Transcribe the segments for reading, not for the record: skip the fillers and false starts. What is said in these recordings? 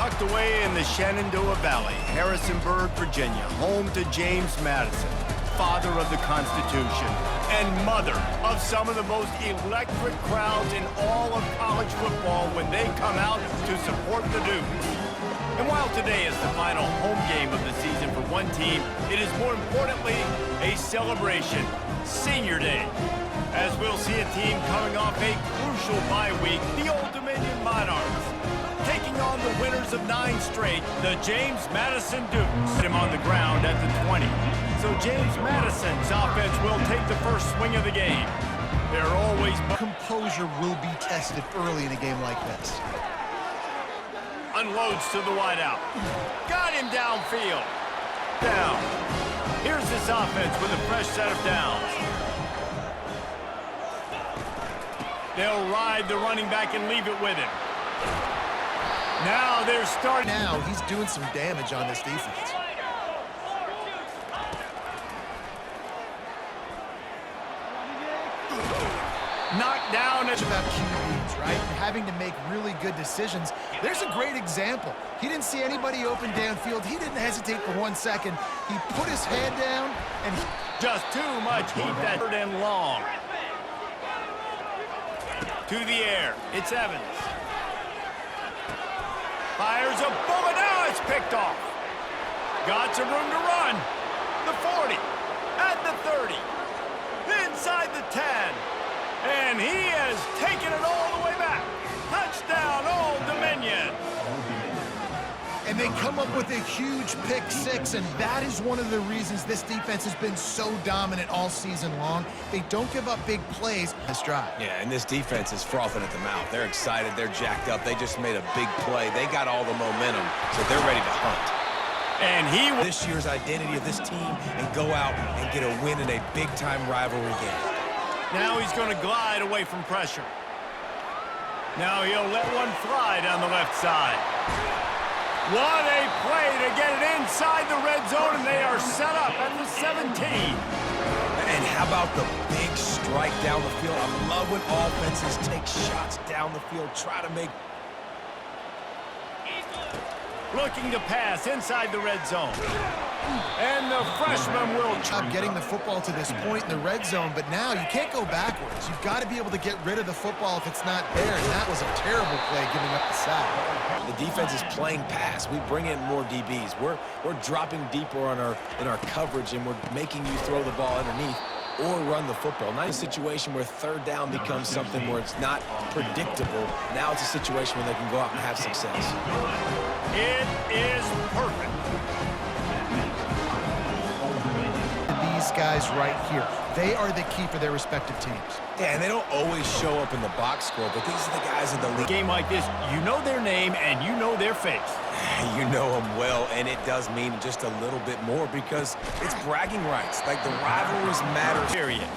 Tucked away in the Shenandoah Valley, Harrisonburg, Virginia, home to James Madison, father of the Constitution and mother of some of the most electric crowds in all of college football when they come out to support the Dukes. And while today is the final home game of the season for one team, it is more importantly a celebration, Senior Day, as we'll see a team coming off a crucial bye week, the Old Dominion Monarchs, taking on the winners of 9 straight, the James Madison Dukes. Him on the ground at the 20. So James Madison's offense will take the first swing of the game. They're always... Composure will be tested early in a game like this. Unloads to the wideout. Got him downfield. Down. Here's this offense with a fresh set of downs. They'll ride the running back and leave it with him. Now they're starting. Now he's doing some damage on this defense. Knocked down. It's about QBs, right? And having to make really good decisions. There's a great example. He didn't see anybody open downfield. He didn't hesitate for 1 second. He put his head down and just too much heat that third and long. To the air. It's Evans. Fires a bullet. Now it's picked off. Got some room to run. The 40. At the 30. Inside the 10. And he has taken it all the way back. Touchdown, Old Dominion. And they come up with a huge pick 6, and that is one of the reasons this defense has been so dominant all season long. They don't give up big plays this drive. Yeah, and this defense is frothing at the mouth. They're excited. They're jacked up. They just made a big play. They got all the momentum, so they're ready to hunt. And he will this year's identity of this team and go out and get a win in a big-time rivalry game. Now he's going to glide away from pressure. Now he'll let one fly down the left side. What a play to get it inside the red zone, and they are set up at the 17. And how about the big strike down the field? I love when offenses take shots down the field, try to make... Looking to pass inside the red zone. And the freshman will job getting the football to this point in the red zone, but now you can't go backwards. You've got to be able to get rid of the football if it's not there, and that was a terrible play giving up the sack. The defense is playing pass. We bring in more DBs. We're dropping deeper on in our coverage, and we're making you throw the ball underneath or run the football. Not a situation where third down becomes something where it's not predictable. Now it's a situation where they can go out and have success. It is perfect. These guys right here, they are the key for their respective teams. Yeah, and they don't always show up in the box score, but these are the guys in the league. Game like this, you know their name and you know their face. You know them well, and it does mean just a little bit more because it's bragging rights. Like, the rivalries matter. Period.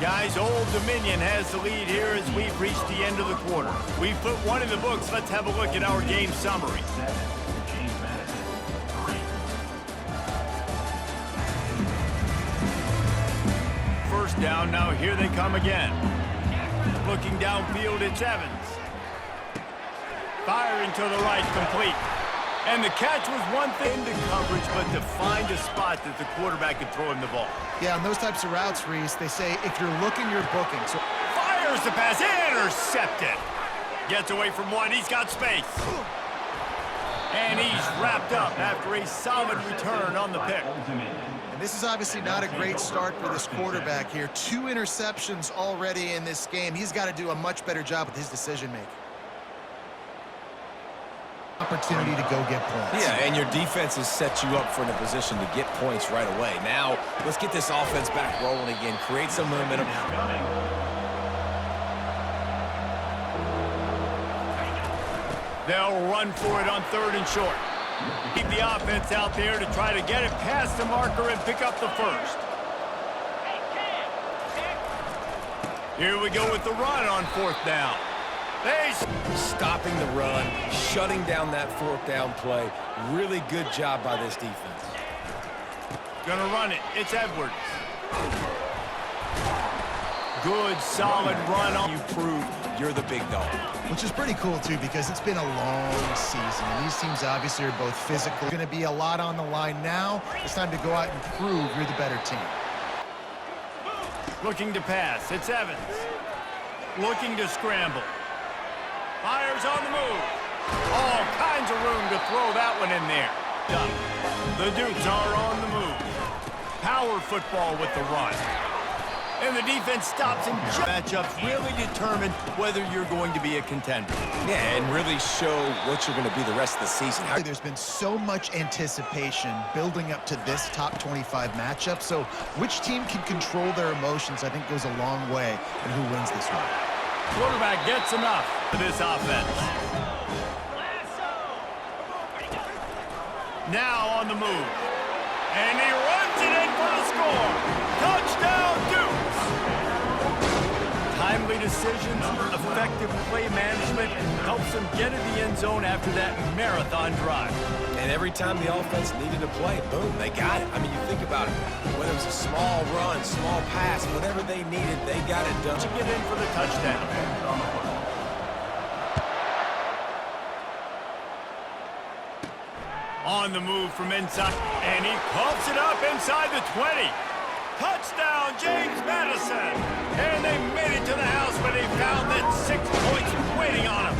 Guys, Old Dominion has the lead here as we've reached the end of the quarter. We've put one in the books. Let's have a look at our game summary. First down, now here they come again. Looking downfield, it's Evans. Firing to the right, complete. And the catch was one thing to coverage, but to find a spot that the quarterback could throw him the ball. Yeah, on those types of routes, Reese, they say if you're looking, you're booking. So fires the pass, intercepted. Gets away from one, he's got space. And he's wrapped up after a solid return on the pick. And this is obviously not a great start for this quarterback here. 2 interceptions already in this game. He's got to do a much better job with his decision-making. Opportunity to go get points. Yeah, and your defense has set you up for a position to get points right away. Now, let's get this offense back rolling again. Create some momentum. They'll run for it on 3rd and short. Keep the offense out there to try to get it past the marker and pick up the first. Here we go with the run on 4th down. Stopping the run, shutting down that 4th down play. Really good job by this defense. Gonna run it. It's Edwards. Good, solid run on. You prove you're the big dog. Which is pretty cool, too, because it's been a long season, and these teams obviously are both physical. Going to be a lot on the line now. It's time to go out and prove you're the better team. Looking to pass. It's Evans. Looking to scramble. Fires on the move. All kinds of room to throw that one in there. Done. The Dukes are on the move. Power football with the run. And the defense stops and matchups really determine whether you're going to be a contender. Yeah, and really show what you're going to be the rest of the season. There's been so much anticipation building up to this top 25 matchup, so which team can control their emotions, I think, goes a long way in who wins this one. Quarterback gets enough for this offense. Now on the move. And he runs it in for the score. Touchdown, Dukes! Timely decisions, effective play management helps them get in the end zone after that marathon drive. And every time the offense needed to play, boom, they got it. I mean, you think about it. Whether it was a small run, small pass, whatever they needed, they got it done. To get in for the touchdown. On the move from inside, and he pumps it up inside the 20. Touchdown, James Madison. And they made it to the house where they found that 6 points waiting on them.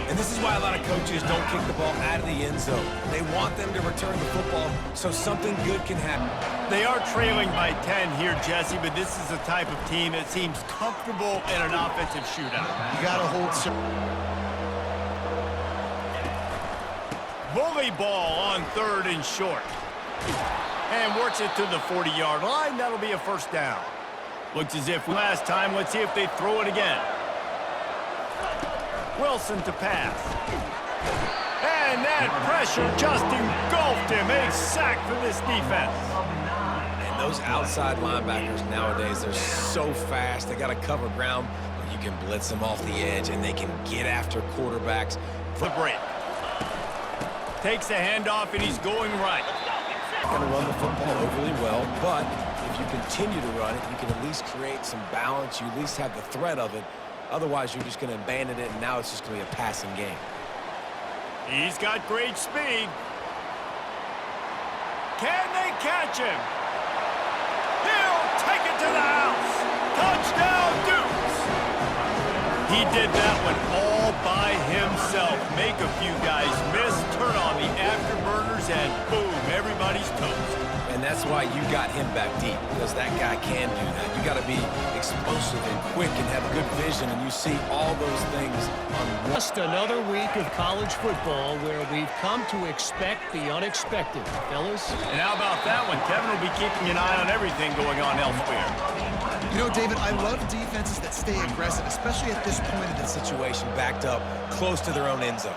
And this is why a lot of coaches don't kick the ball out of the end zone. They want them to return the football so something good can happen. They are trailing by 10 here, Jesse, but this is the type of team that seems comfortable in an offensive shootout. You got to hold... Bully ball on 3rd and short. And works it to the 40-yard line. That'll be a first down. Looks as if last time. Let's see if they throw it again. Wilson to pass. And that pressure just engulfed him. A sack for this defense. And those outside linebackers nowadays, they're so fast. They got to cover ground. You can blitz them off the edge, and they can get after quarterbacks. The break. Takes the handoff, and he's going right. Going to run the football overly well, but if you continue to run it, you can at least create some balance. You at least have the threat of it. Otherwise, you're just going to abandon it, and now it's just going to be a passing game. He's got great speed. Can they catch him? He'll take it to the house. Touchdown, Dukes. He did that one all by himself. Make a few guys miss, turn on the afterburners, and boom, everybody's toast. And that's why you got him back deep, because that guy can do that. You got to be explosive and quick and have good vision, and you see all those things on one. Just another week of college football where we've come to expect the unexpected, fellas. And how about that one? Kevin will be keeping an eye on everything going on elsewhere. You know, David, I love defenses that stay aggressive, especially at this point of the Situation backed up close to their own end zone.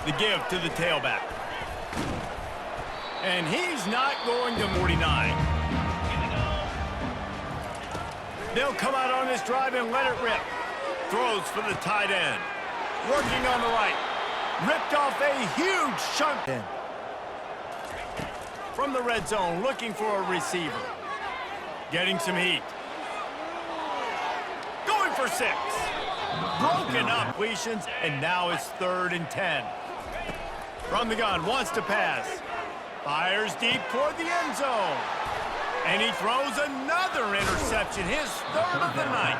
The give to the tailback. And he's not going to 49. They'll come out on this drive and let it rip. Throws for the tight end. Working on the right. Ripped off a huge chunk. From the red zone, looking for a receiver. Getting some heat. Going for 6. Broken up completions, and now it's 3rd and 10. From the gun, wants to pass. Fires deep toward the end zone. And he throws another interception, his 3rd of the night.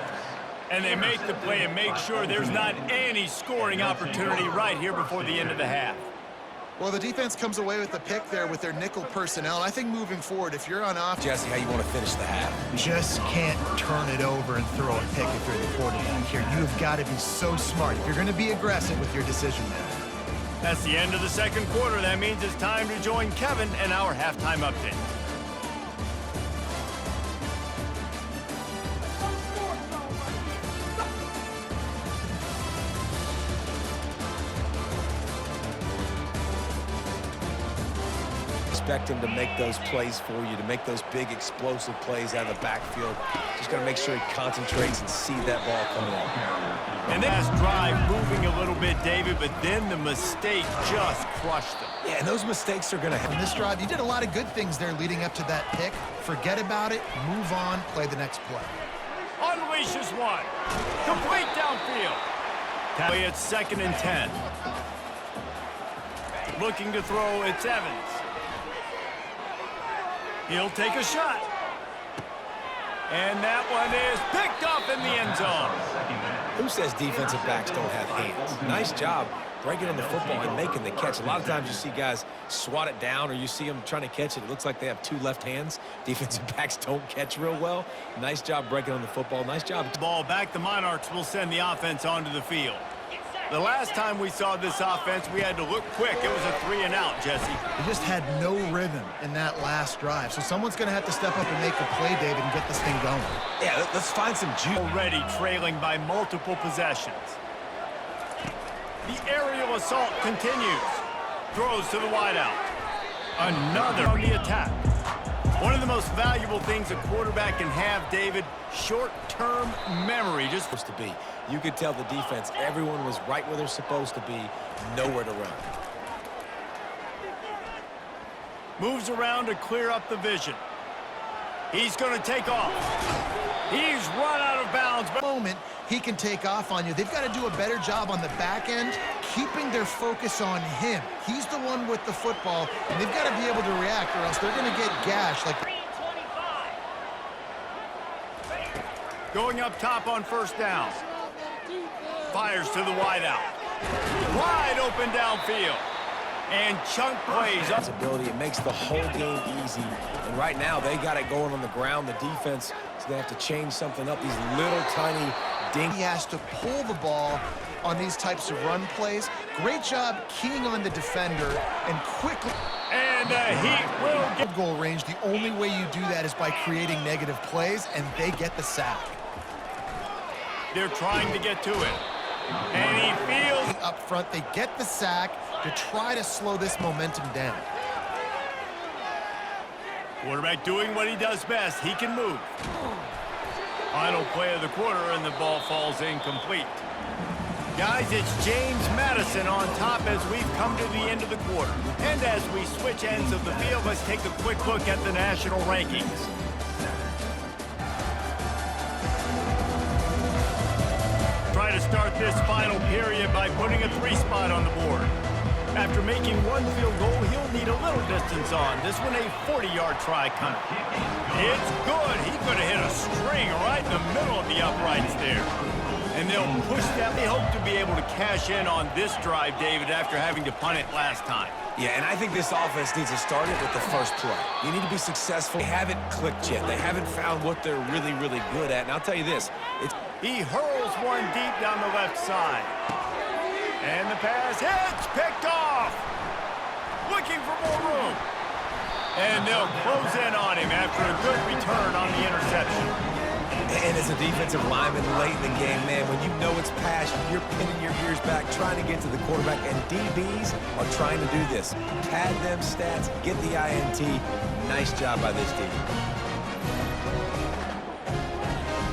And they make the play and make sure there's not any scoring opportunity right here before the end of the half. Well, the defense comes away with the pick there with their nickel personnel. And I think moving forward, if you're on offense, Jesse, how you want to finish the half? just can't turn it over and throw a pick if you're the quarterback here. You've got to be so smart if you're going to be aggressive with your decision there. That's the end of the second quarter. That means it's time to join Kevin and our halftime update. Expect him to make those plays for you, to make those big explosive plays out of the backfield. Just got to make sure he concentrates and see that ball coming out. And that's drive moving a little bit, David, but then the mistake just crushed him. Yeah, and those mistakes are going to On happen. this drive, you did a lot of good things there leading up to that pick. Forget about it, move on, play the next play. unleashes one. Complete downfield. It's 2nd and 10. Looking to throw, it's Evans. He'll take a shot. And that one is picked up in the end zone. Who says defensive backs don't have hands? Nice job breaking on the football and making the catch. A lot of times you see guys swat it down or you see them trying to catch it. It looks like they have 2 left hands. Defensive backs don't catch real well. Nice job breaking on the football. Nice job. Ball back. The Monarchs will send the offense onto the field. The last time we saw this offense, we had to look quick. It was a 3-and-out, Jesse. They just had no rhythm in that last drive. So someone's going to have to step up and make a play, David, and get this thing going. Yeah, let's find some juice. Already trailing by multiple possessions. The aerial assault continues. Throws to the wideout. Another on the attack. One of the most valuable things a quarterback can have, David, short-term memory. Just supposed to be. You could tell the defense, everyone was right where they're supposed to be, nowhere to run. Moves around to clear up the vision. He's going to take off. He's run out of bounds. Moment he can take off on you. They've got to do a better job on the back end, keeping their focus on him. He's the one with the football, and they've got to be able to react, or else they're going to get gashed. Going up top on 1st down. Fires to the wideout. Wide open downfield. And chunk plays up. Ability, it makes the whole game easy. And right now, they got it going on the ground. The defense is going to have to change something up. These little tiny He has to pull the ball on these types of run plays. Great job keying on the defender and quickly. And he will get goal range. The only way you do that is by creating negative plays, and they get the sack. They're trying to get to it. And he feels up front. They get the sack to try to slow this momentum down. Quarterback doing what he does best. He can move. Final play of the quarter, and the ball falls incomplete. Guys, it's James Madison on top as we've come to the end of the quarter. And as we switch ends of the field, let's take a quick look at the national rankings. Try to start this final period by putting a 3-spot on the board. After making 1 field goal, he'll need a little distance on. This one a 40-yard try coming. It's good. He could have hit a string right in the middle of the uprights there. And they'll push that. They hope to be able to cash in on this drive, David, after having to punt it last time. Yeah, and I think this offense needs to start it with the first play. You need to be successful. They haven't clicked yet. They haven't found what they're really, really good at. And I'll tell you this. He hurls one deep down the left side. And the pass hits, picked off. Looking for more room. And they'll close in on him after a good return on the interception. And as a defensive lineman late in the game, man, when you know it's pass, you're pinning your ears back, trying to get to the quarterback, and DBs are trying to do this. Pad them stats, get the INT. Nice job by this team.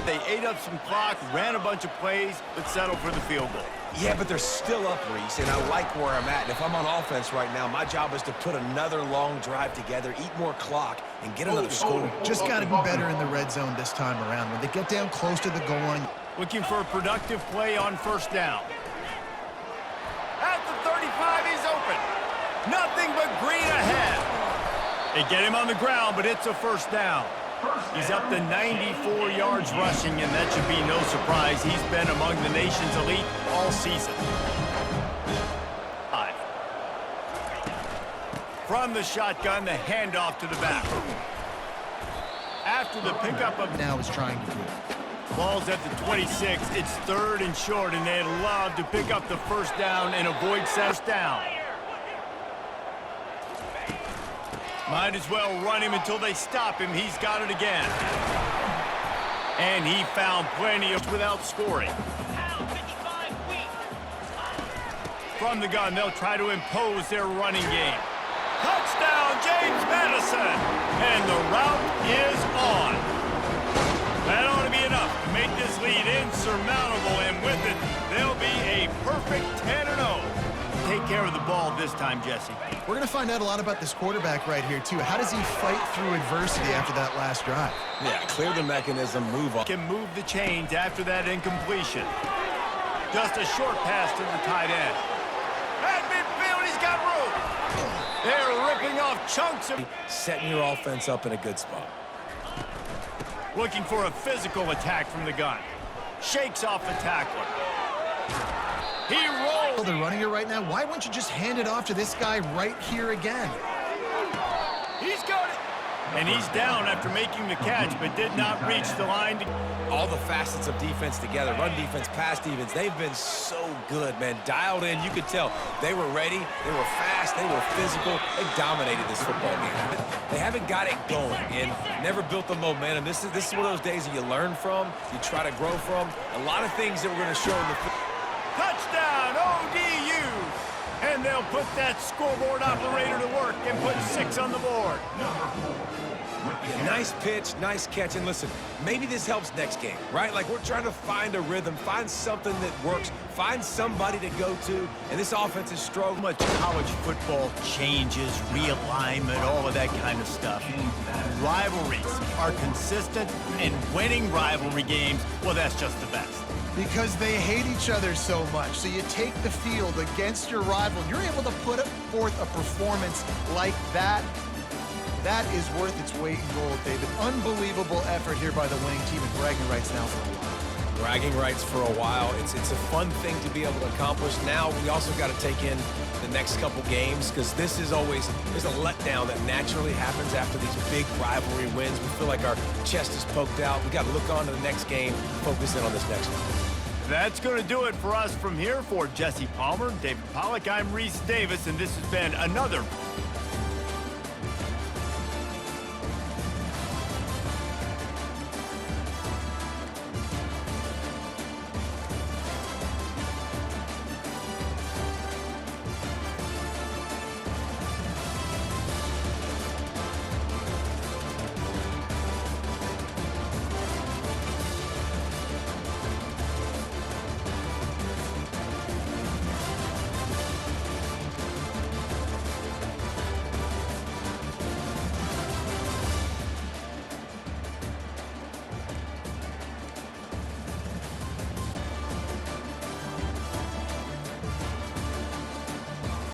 They ate up some clock, ran a bunch of plays, but settled for the field goal. Yeah, but they're still up, Reese, and I like where I'm at. And if I'm on offense right now, my job is to put another long drive together, eat more clock, and get another score. Just got to be better in the red zone this time around. When they get down close to the goal line. Looking for a productive play on 1st down. At the 35, he's open. Nothing but green ahead. They get him on the ground, but it's a 1st down. He's up to 94 yards rushing, and that should be no surprise. He's been among the nation's elite all season. From the shotgun, the handoff to the back. After the pickup of Now is trying to do it. Ball's at the 26. It's 3rd and short, and they'd love to pick up the 1st down and avoid first down. Might as well run him until they stop him. He's got it again. And he found plenty of without scoring. From the gun, they'll try to impose their running game. Touchdown, James Madison! And the route is on. That ought to be enough to make this lead insurmountable, and with it, they'll be a perfect 10-0. take care of the ball this time, Jesse? We're going to find out a lot about this quarterback right here, too. How does he fight through adversity after that last drive? Yeah, clear the mechanism, move on. Can move the chains after that incompletion. Just a short pass to the tight end. At midfield, he's got room. They're ripping off chunks of... Setting your offense up in a good spot. Looking for a physical attack from the gun. Shakes off the tackler. He rolls. They're running it right now. Why wouldn't you just hand it off to this guy right here again? He's got it. And he's down after making the catch, but did not reach the line. All the facets of defense together, run defense, pass defense, they've been so good, man. Dialed in, you could tell. They were ready, they were fast, they were physical. They dominated this football game. They haven't got it going and never built the momentum. This is one of those days that you learn from, you try to grow from. A lot of things that we're going to show in the Touchdown, ODU! And they'll put that scoreboard operator to work and put 6 on the board. Yeah, nice pitch, nice catch, and listen, maybe this helps next game, right? Like, we're trying to find a rhythm, find something that works, find somebody to go to, and this offense is strong. Much college football changes, realignment, all of that kind of stuff. Rivalries are consistent, and winning rivalry games, well, that's just the best. Because they hate each other so much. So you take the field against your rival, and you're able to put forth a performance like that. That is worth its weight in gold, David. Unbelievable effort here by the winning team, and bragging rights now for a while. Bragging rights for a while. It's a fun thing to be able to accomplish. Now we also got to take in the next couple games, because this is always, there's a letdown that naturally happens after these big rivalry wins. We feel like our chest is poked out. We got to look on to the next game, focus in on this next one. That's going to do it for us from here. For Jesse Palmer, David Pollack, I'm Reese Davis, and this has been another